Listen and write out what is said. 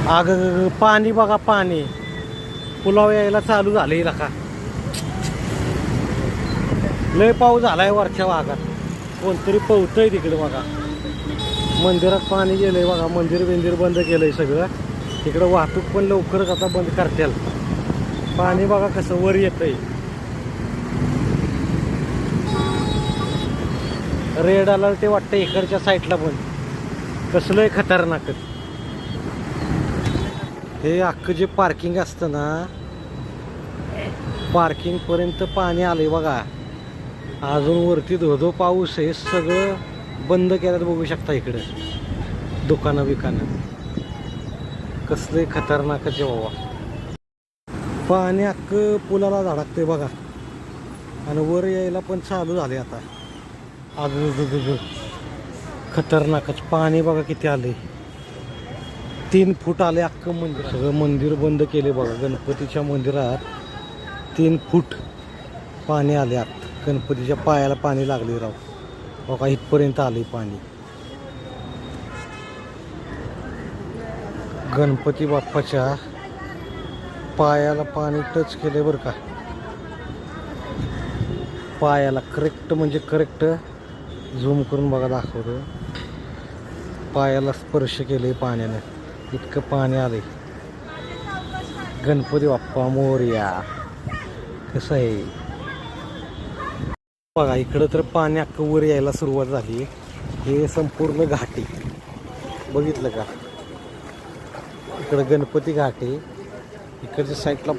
अग पाणी बघा, पाणी पुलाव यायला चालू झाले का. लय पाऊस झालाय वरच्या भागात. कोणतरी पवतय तिकडे बघा. मंदिरात पाणी गेलंय बघा. मंदिर बंद केलंय सगळं. तिकडं वाहतूक पण लवकरच आता बंद करतील. पाणी बघा कसं वर येतंय. रेड अलर्ट ते वाटतं इकडच्या साईडला पण. कसलंय खतरनाक. हे अख्खं जे पार्किंग असतं ना, पार्किंग पर्यंत पाणी आलंय बघा. अजून वरती धोधो पाऊस आहे. सगळं बंद केल्यात बघू शकता इकडं. दुकानं बिकानं कसले खतरनाकच बाबा. पाणी अख्खं पुलाला धडकते बघा. आणि वर यायला पण चालू झाले आता. अजून खतरनाकच पाणी बघा किती आले. 3 फूट आले अख्खं मंदिर. सगळं मंदिर बंद केले बघा. गणपतीच्या मंदिरात 3 फूट पाणी आले आत. गणपतीच्या पायाला पाणी लागले राव बघा. इथपर्यंत आले पाणी. गणपती बाप्पाच्या पायाला पाणी टच केले बरं का. पायाला करेक्ट म्हणजे करेक्ट. झूम करून बघा दाखवतो. पायाला स्पर्श केले पाण्याने. इतकं पाणी आले. गणपती बाप्पा मोरया. कसं आहे बघा. इकडं तर पाणी अख्खं वर यायला सुरुवात झाली. हे संपूर्ण घाटी बघितलं का. इकडं गणपती घाट आहे. इकडच्या साईडला